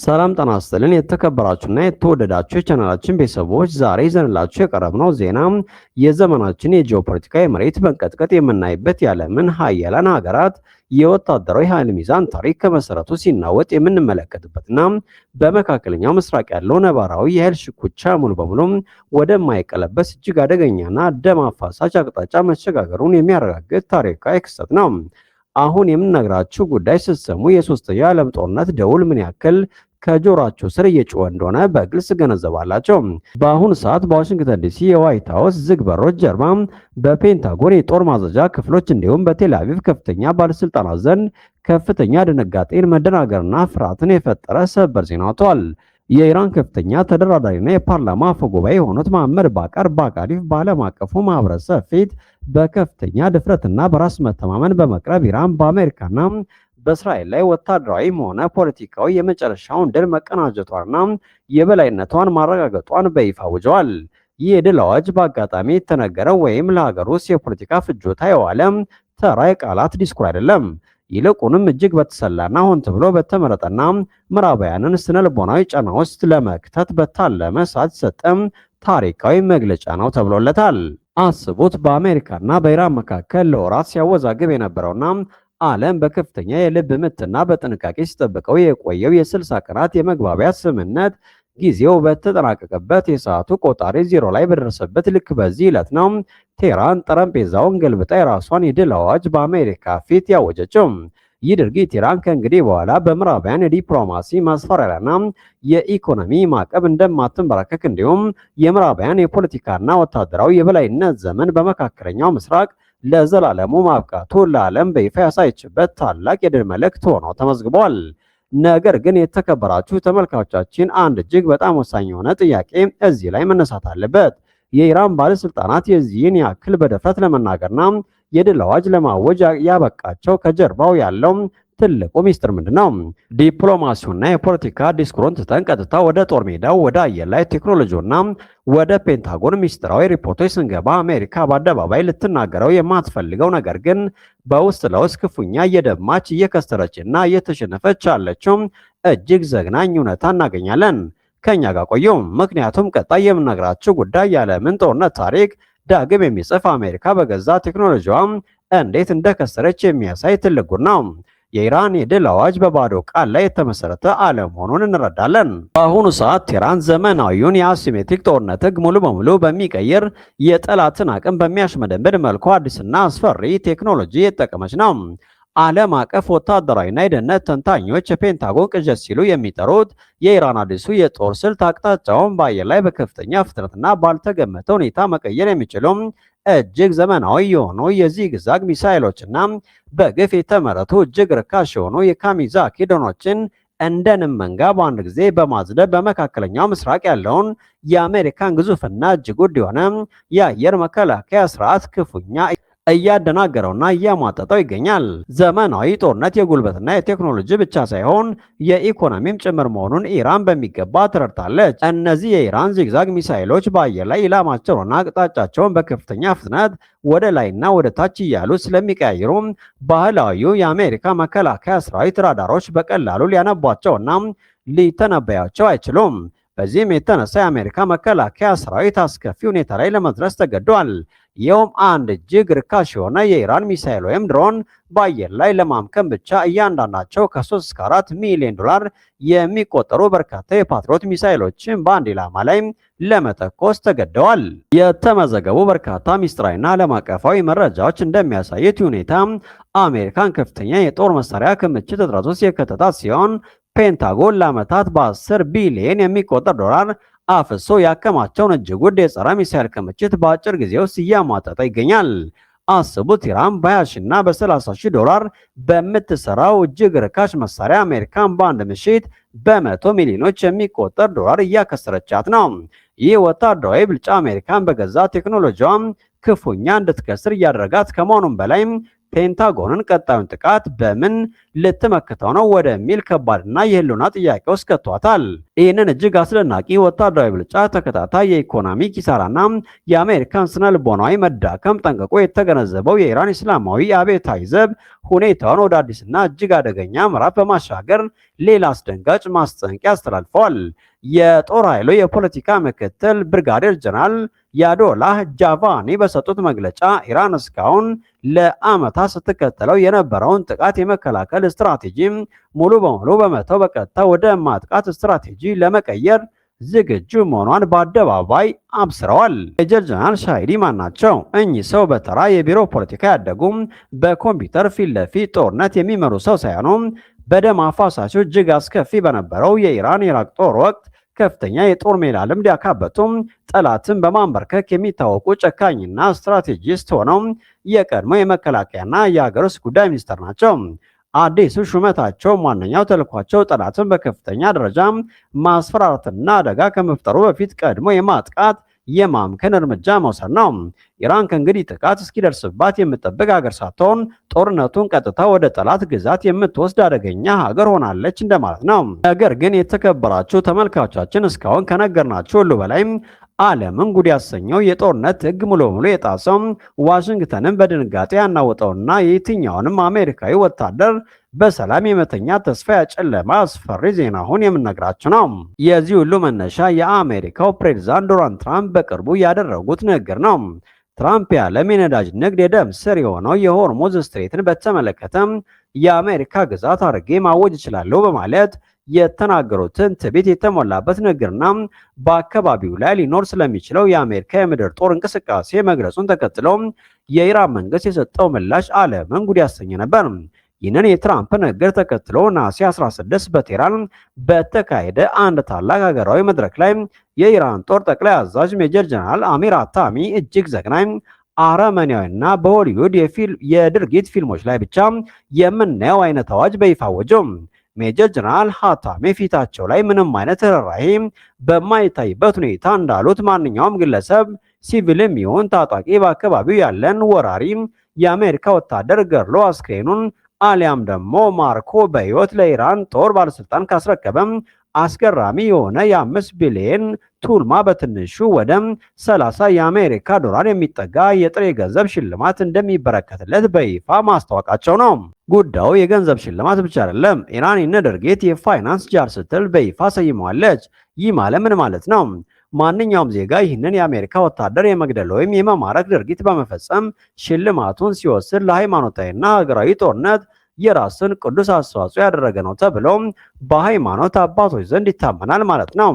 ሰላም ጤና ይስጥልን የተከበራችሁና የተወደዳችሁ የቻናላችን ቤተሰቦች ዛሬ ይዘንላችሁ የቀረብነው ዜና የዘመናችን የጂኦፖለቲካ የመሬት መንቀጥቀጥ የምናይበት የዓለምን ሀያላን ሀገራት የወታደራዊ ኃይል ሚዛን ታሪክ ከመሰረቱ ሲናወጥ የምንመለከትበትና በመካከለኛው ምስራቅ ያለው ነባራዊ የኃይል ሽኩቻ ሙሉ በሙሉ ወደማይቀለበስ እጅግ አደገኛና ደም አፋሳሽ አቅጣጫ መሸጋገሩን የሚያረጋግጥ ታሪካዊ ክስተት ነው። አሁን የምነግራችሁ ጉዳይ ስትሰሙ የሶስተኛው የዓለም ጦርነት ደውል ምን ያክል ከጆሮአቸው ስር እየጮኸ እንደሆነ በግልጽ ገነዘባላቸው። በአሁኑ ሰዓት በዋሽንግተን ዲሲ የዋይት ሃውስ ዝግ በሮች ጀርባ በፔንታጎን የጦር ማዘዣ ክፍሎች እንዲሁም በቴል አቪቭ ከፍተኛ ባለስልጣናት ዘንድ ከፍተኛ ድንጋጤን፣ መደናገርና ፍርሃትን የፈጠረ ሰበር ዜና ወጥቷል። የኢራን ከፍተኛ ተደራዳሪና የፓርላማ አፈ ጉባኤ የሆኑት መሐመድ ባቃር ባጋሪፍ በዓለም አቀፉ ማህበረሰብ ፊት በከፍተኛ ድፍረትና በራስ መተማመን በመቅረብ ኢራን በአሜሪካና በእስራኤል ላይ ወታደራዊም ሆነ ፖለቲካዊ የመጨረሻውን ድል መቀናጀቷንና የበላይነቷን ማረጋገጧን በይፋ አውጀዋል። ይህ የድል አዋጅ በአጋጣሚ የተነገረው ወይም ለሀገር ውስጥ የፖለቲካ ፍጆታ የዋለ ተራ የቃላት ዲስኩር አይደለም። ይልቁንም እጅግ በተሰላና ሆን ተብሎ በተመረጠና ምዕራባውያንን ስነ ልቦናዊ ጫና ውስጥ ለመክተት በታለመ ሰዓት የተሰጠ ታሪካዊ መግለጫ ነው ተብሎለታል። አስቡት፣ በአሜሪካና በኢራን መካከል ለወራት ሲያወዛግብ የነበረውና ዓለም በከፍተኛ የልብ ምትና በጥንቃቄ ሲጠብቀው የቆየው የ60 ቀናት የመግባቢያ ስምምነት ጊዜው በተጠናቀቀበት የሰዓቱ ቆጣሪ ዜሮ ላይ በደረሰበት ልክ በዚህ ዕለት ነው ቴህራን ጠረጴዛውን ገልብጣ የራሷን የድል አዋጅ በአሜሪካ ፊት ያወጀችው። ይህ ድርጊት ኢራን ከእንግዲህ በኋላ በምዕራባውያን የዲፕሎማሲ ማስፈራሪያና የኢኮኖሚ ማዕቀብ እንደማትንበረከክ እንዲሁም የምዕራባውያን የፖለቲካና ወታደራዊ የበላይነት ዘመን በመካከለኛው ምስራቅ ለዘላለሙ ማብቃቱ ለዓለም በይፋ ያሳየችበት ታላቅ የድል መልእክት ሆኖ ተመዝግቧል። ነገር ግን የተከበራችሁ ተመልካቾቻችን አንድ እጅግ በጣም ወሳኝ የሆነ ጥያቄ እዚህ ላይ መነሳት አለበት። የኢራን ባለስልጣናት የዚህን ያክል በድፍረት ለመናገርና የድል አዋጅ ለማወጅ ያበቃቸው ከጀርባው ያለው ትልቁ ሚስጥር ምንድነው? ዲፕሎማሲውና የፖለቲካ ዲስኩሮን ትተን ቀጥታ ወደ ጦር ሜዳው ወደ አየር ላይ ቴክኖሎጂውና ወደ ፔንታጎን ሚስጥራዊ ሪፖርቶች ስንገባ አሜሪካ በአደባባይ ልትናገረው የማትፈልገው ነገር ግን በውስጥ ለውስጥ ክፉኛ እየደማች እየከሰረችና እየተሸነፈች ያለችው እጅግ ዘግናኝ እውነታ እናገኛለን። ከኛ ጋር ቆዩ፣ ምክንያቱም ቀጣይ የምነግራችሁ ጉዳይ የዓለምን ጦርነት ታሪክ ዳግም የሚጽፍ አሜሪካ በገዛ ቴክኖሎጂዋ እንዴት እንደከሰረች የሚያሳይ ትልቅ ጉድ ነው። የኢራን የድል አዋጅ በባዶ ቃል ላይ የተመሰረተ አለመሆኑን እንረዳለን። በአሁኑ ሰዓት ቴህራን ዘመናዊውን የአሲሜትሪክ ጦርነት ሕግ ሙሉ በሙሉ በሚቀይር የጠላትን አቅም በሚያሽመደምድ መልኩ አዲስና አስፈሪ ቴክኖሎጂ የተጠቀመች ነው። ዓለም አቀፍ ወታደራዊና የደህንነት ተንታኞች የፔንታጎን ቅዠት ሲሉ የሚጠሩት የኢራን አዲሱ የጦር ስልት አቅጣጫውን በአየር ላይ በከፍተኛ ፍጥነትና ባልተገመተ ሁኔታ መቀየር የሚችሉ እጅግ ዘመናዊ የሆኑ የዚግዛግ ሚሳይሎችና በግፍ የተመረቱ እጅግ ርካሽ የሆኑ የካሚዛኪ ድሮኖችን እንደ ንብ መንጋ በአንድ ጊዜ በማዝደብ በመካከለኛው ምስራቅ ያለውን የአሜሪካን ግዙፍና እጅግ ውድ የሆነ የአየር መከላከያ ስርዓት ክፉኛ እያደናገረውና እያሟጠጠው ይገኛል። ዘመናዊ ጦርነት የጉልበትና የቴክኖሎጂ ብቻ ሳይሆን የኢኮኖሚም ጭምር መሆኑን ኢራን በሚገባ ትረድታለች። እነዚህ የኢራን ዚግዛግ ሚሳይሎች በአየር ላይ ኢላማቸውንና አቅጣጫቸውን በከፍተኛ ፍጥነት ወደ ላይና ወደ ታች እያሉ ስለሚቀያይሩ ባህላዊው የአሜሪካ መከላከያ ሰራዊት ራዳሮች በቀላሉ ሊያነቧቸውና ሊተነበያቸው አይችሉም። በዚህም የተነሳ የአሜሪካ መከላከያ ሰራዊት አስከፊ ሁኔታ ላይ ለመድረስ ተገዷል። ይኸውም አንድ እጅግ ርካሽ የሆነ የኢራን ሚሳይል ወይም ድሮን በአየር ላይ ለማምከን ብቻ እያንዳንዳቸው ከ3 እስከ 4 ሚሊዮን ዶላር የሚቆጠሩ በርካታ የፓትሪዮት ሚሳይሎችን በአንድ ኢላማ ላይ ለመተኮስ ተገደዋል። የተመዘገቡ በርካታ ሚስጥራዊና ዓለም አቀፋዊ መረጃዎች እንደሚያሳዩት ሁኔታ አሜሪካን ከፍተኛ የጦር መሳሪያ ክምችት እጥረት ውስጥ የከተታት ሲሆን ፔንታጎን ለዓመታት በ10 ቢሊዮን የሚቆጠር ዶላር አፍሶ ያከማቸውን እጅግ ውድ የጸረ ሚሳይል ክምችት በአጭር ጊዜ ውስጥ እያሟጠጠ ይገኛል። አስቡት፣ ኢራን በ20 እና በ30 ዶላር በምትሰራው እጅግ ርካሽ መሳሪያ አሜሪካን በአንድ ምሽት በመቶ ሚሊዮኖች የሚቆጠር ዶላር እያከሰረቻት ነው። ይህ ወታደራዊ ብልጫ አሜሪካን በገዛ ቴክኖሎጂዋ ክፉኛ እንድትከስር እያደረጋት ከመሆኑም በላይ ፔንታጎንን ቀጣዩን ጥቃት በምን ልትመክተው ነው ወደሚል ከባድና የህልውና ጥያቄ ውስጥ ከቷታል። ይህንን እጅግ አስደናቂ ወታደራዊ ብልጫ፣ ተከታታይ የኢኮኖሚ ኪሳራና የአሜሪካን ስነ ልቦናዊ መዳከም ጠንቅቆ የተገነዘበው የኢራን እስላማዊ አብዮታዊ ዘብ ሁኔታውን ወደ አዲስና እጅግ አደገኛ ምዕራፍ በማሻገር ሌላ አስደንጋጭ ማስጠንቀቂያ አስተላልፈዋል። የጦር ኃይሉ የፖለቲካ ምክትል ብርጋዴር ጀነራል ያዶላህ ጃቫኒ በሰጡት መግለጫ ኢራን እስካሁን ለዓመታት ስትከተለው የነበረውን ጥቃት የመከላከል ስትራቴጂ ሙሉ በሙሉ በመተው በቀጥታ ወደ ማጥቃት ስትራቴጂ ለመቀየር ዝግጁ መሆኗን በአደባባይ አብስረዋል። ሜጀር ጀነራል ሻሂዲ ማን ናቸው? እኚህ ሰው በተራ የቢሮ ፖለቲካ ያደጉም በኮምፒውተር ፊት ለፊት ጦርነት የሚመሩ ሰው ሳይሆኑ በደም አፋሳሹ እጅግ አስከፊ በነበረው የኢራን ኢራቅ ጦር ወቅት ከፍተኛ የጦር ሜዳ ልምድ ያካበቱም ጠላትን በማንበርከክ የሚታወቁ ጨካኝና ስትራቴጂስት ሆነው የቀድሞ የመከላከያና የሀገር ውስጥ ጉዳይ ሚኒስትር ናቸው። አዲሱ ሹመታቸው ዋነኛው ተልኳቸው ጠላትን በከፍተኛ ደረጃ ማስፈራራትና አደጋ ከመፍጠሩ በፊት ቀድሞ የማጥቃት የማምከን እርምጃ መውሰድ ነው። ኢራን ከእንግዲህ ጥቃት እስኪደርስባት የምትጠብቅ ሀገር ሳትሆን ጦርነቱን ቀጥታ ወደ ጠላት ግዛት የምትወስድ አደገኛ ሀገር ሆናለች እንደማለት ነው። ነገር ግን የተከበራችሁ ተመልካቾቻችን እስካሁን ከነገርናችሁ ሁሉ በላይ ዓለምን ጉድ ያሰኘው የጦርነት ሕግ ሙሉ በሙሉ የጣሰው ዋሽንግተንን በድንጋጤ ያናወጠውና የየትኛውንም አሜሪካዊ ወታደር በሰላም የመተኛ ተስፋ ያጨለማ አስፈሪ ዜና አሁን የምነግራችሁ ነው። የዚህ ሁሉ መነሻ የአሜሪካው ፕሬዝዳንት ዶናልድ ትራምፕ በቅርቡ ያደረጉት ንግግር ነው። ትራምፕ የዓለም የነዳጅ ንግድ የደም ስር የሆነው የሆርሙዝ ስትሬትን በተመለከተ የአሜሪካ ግዛት አድርጌ ማወጅ እችላለሁ በማለት የተናገሩትን ትዕቢት የተሞላበት ንግግርና በአካባቢው ላይ ሊኖር ስለሚችለው የአሜሪካ የምድር ጦር እንቅስቃሴ መግለጹን ተከትለው የኢራን መንግስት የሰጠው ምላሽ ዓለምን ጉድ ያሰኘ ነበር። ይህንን የትራምፕ ንግግር ተከትሎ ነሐሴ 16 በቴህራን በተካሄደ አንድ ታላቅ ሀገራዊ መድረክ ላይ የኢራን ጦር ጠቅላይ አዛዥ ሜጀር ጀነራል አሚር አታሚ እጅግ ዘግናኝ አረመኔያዊና በሆሊውድ የድርጊት ፊልሞች ላይ ብቻ የምናየው አይነት አዋጅ በይፋ አወጀው። ሜጀር ጀነራል ሀታሚ ፊታቸው ላይ ምንም አይነት ርኅራኄ በማይታይበት ሁኔታ እንዳሉት ማንኛውም ግለሰብ ሲቪልም ይሁን ታጣቂ በአካባቢው ያለን ወራሪ የአሜሪካ ወታደር ገድሎ አስክሬኑን አሊያም ደግሞ ማርኮ በህይወት ለኢራን ጦር ባለስልጣን ካስረከበም አስገራሚ የሆነ የ5 ቢሊዮን ቱልማ በትንሹ ወደ 30 የአሜሪካ ዶላር የሚጠጋ የጥሬ ገንዘብ ሽልማት እንደሚበረከትለት በይፋ ማስታወቃቸው ነው። ጉዳዩ የገንዘብ ሽልማት ብቻ አይደለም። ኢራን ይህን ድርጊት የፋይናንስ ጃር ስትል በይፋ ሰይመዋለች። ይህ ማለት ምን ማለት ነው? ማንኛውም ዜጋ ይህንን የአሜሪካ ወታደር የመግደል ወይም የመማረክ ድርጊት በመፈጸም ሽልማቱን ሲወስድ ለሃይማኖታዊና ሀገራዊ ጦርነት የራስን ቅዱስ አስተዋጽኦ ያደረገ ነው ተብሎ በሃይማኖት አባቶች ዘንድ ይታመናል ማለት ነው።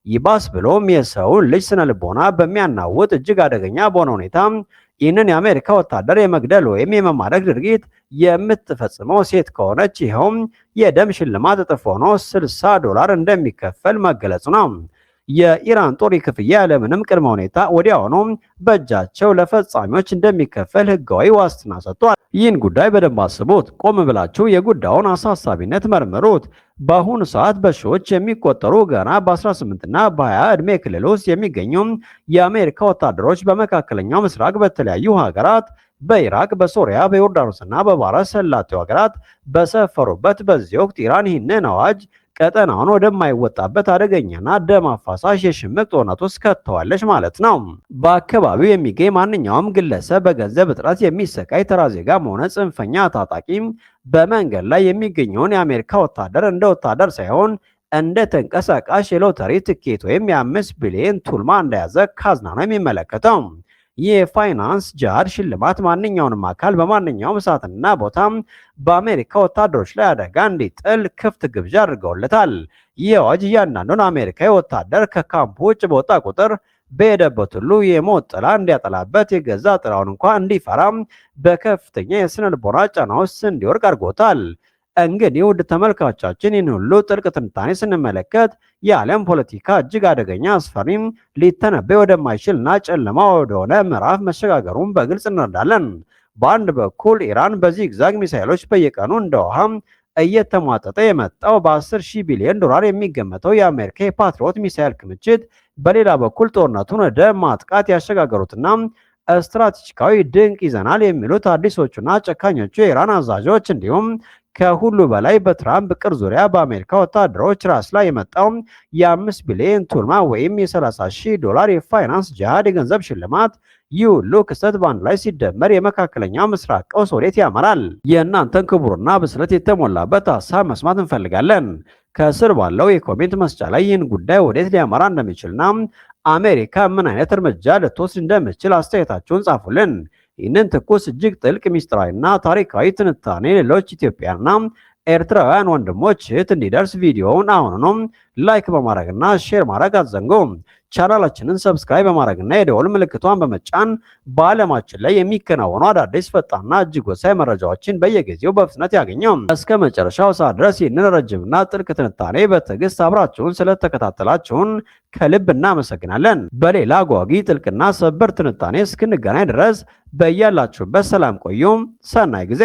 ይባስ ብሎም የሰውን ልጅ ስነ ልቦና በሚያናውጥ እጅግ አደገኛ በሆነ ሁኔታ ይህንን የአሜሪካ ወታደር የመግደል ወይም የመማረክ ድርጊት የምትፈጽመው ሴት ከሆነች ይኸውም የደም ሽልማት እጥፍ ሆኖ $60 እንደሚከፈል መገለጹ ነው። የኢራን ጦር ክፍያ ያለምንም ቅድመ ሁኔታ ወዲያውኑ በእጃቸው ለፈጻሚዎች እንደሚከፈል ህጋዊ ዋስትና ሰጥቷል። ይህን ጉዳይ በደንብ አስቡት። ቆም ብላችሁ የጉዳዩን አሳሳቢነት መርምሩት። በአሁኑ ሰዓት በሺዎች የሚቆጠሩ ገና በ18 እና በ20 ዕድሜ ክልል ውስጥ የሚገኙ የአሜሪካ ወታደሮች በመካከለኛው ምስራቅ በተለያዩ ሀገራት በኢራቅ፣ በሶሪያ፣ በዮርዳኖስና በባህረ ሰላጤው ሀገራት በሰፈሩበት በዚህ ወቅት ኢራን ይህንን አዋጅ ቀጠናውን ወደማይወጣበት አደገኛና ደም አፋሳሽ የሽምቅ ጦርነት ውስጥ ከተዋለች ማለት ነው። በአካባቢው የሚገኝ ማንኛውም ግለሰብ በገንዘብ እጥረት የሚሰቃይ ተራ ዜጋም ሆነ ጽንፈኛ ታጣቂ በመንገድ ላይ የሚገኘውን የአሜሪካ ወታደር እንደ ወታደር ሳይሆን እንደ ተንቀሳቃሽ የሎተሪ ትኬት ወይም የ5 ቢሊዮን ቱልማ እንደያዘ ካዝና ነው የሚመለከተው። የፋይናንስ ጃር ሽልማት ማንኛውንም አካል በማንኛውም ሰዓትና ቦታ በአሜሪካ ወታደሮች ላይ አደጋ እንዲጥል ክፍት ግብዣ አድርገውለታል። ይህ አዋጅ እያንዳንዱን አሜሪካዊ ወታደር ከካምፕ ውጭ በወጣ ቁጥር በሄደበት ሁሉ የሞት ጥላ እንዲያጠላበት የገዛ ጥላውን እንኳን እንዲፈራ በከፍተኛ የስነ ልቦና ጫና ውስጥ እንዲወርቅ አድርጎታል። እንግዲህ ውድ ተመልካቾቻችን ይህን ሁሉ ጥልቅ ትንታኔ ስንመለከት የዓለም ፖለቲካ እጅግ አደገኛ፣ አስፈሪም፣ ሊተነበይ ወደማይችልና ጨለማ ወደሆነ ምዕራፍ መሸጋገሩን በግልጽ እንረዳለን። በአንድ በኩል ኢራን በዚግዛግ ሚሳይሎች በየቀኑ እንደ ውሃ እየተሟጠጠ የመጣው በ10,000 ቢሊዮን ዶላር የሚገመተው የአሜሪካ የፓትሪዮት ሚሳይል ክምችት፣ በሌላ በኩል ጦርነቱን ወደ ማጥቃት ያሸጋገሩትና ስትራቴጂካዊ ድንቅ ይዘናል የሚሉት አዲሶቹና ጨካኞቹ የኢራን አዛዦች እንዲሁም ከሁሉ በላይ በትራምፕ ቅር ዙሪያ በአሜሪካ ወታደሮች ራስ ላይ የመጣው የ5 ቢሊዮን ቱልማ ወይም የ$30,000 የፋይናንስ ጅሃድ የገንዘብ ሽልማት ይህ ሁሉ ክስተት በአንድ ላይ ሲደመር የመካከለኛው ምስራቅ ቀውስ ወዴት ያመራል? የእናንተን ክቡርና ብስለት የተሞላበት ሀሳብ መስማት እንፈልጋለን። ከስር ባለው የኮሜንት መስጫ ላይ ይህን ጉዳይ ወዴት ሊያመራ እንደሚችልና አሜሪካ ምን አይነት እርምጃ ልትወስድ እንደምትችል አስተያየታችሁን ጻፉልን። ይህንን ትኩስ እጅግ ጥልቅ ሚስጥራዊና ታሪካዊ ትንታኔ ሌሎች ኢትዮጵያና ኤርትራውያን ወንድሞች እህት እንዲደርስ ቪዲዮውን አሁኑኑ ላይክ በማድረግና ሼር ማድረግ አትዘንጉ። ቻናላችንን ሰብስክራይብ በማድረግና የደወል ምልክቷን በመጫን በዓለማችን ላይ የሚከናወኑ አዳዲስ ፈጣንና እጅግ ወሳኝ መረጃዎችን በየጊዜው በፍጥነት ያገኘው። እስከ መጨረሻው ሰዓት ድረስ ይህንን ረጅምና ጥልቅ ትንታኔ በትዕግስት አብራችሁን ስለተከታተላችሁን ከልብ እናመሰግናለን። በሌላ ጓጊ ጥልቅና ሰበር ትንታኔ እስክንገናኝ ድረስ በያላችሁበት ሰላም ቆዩ። ሰናይ ጊዜ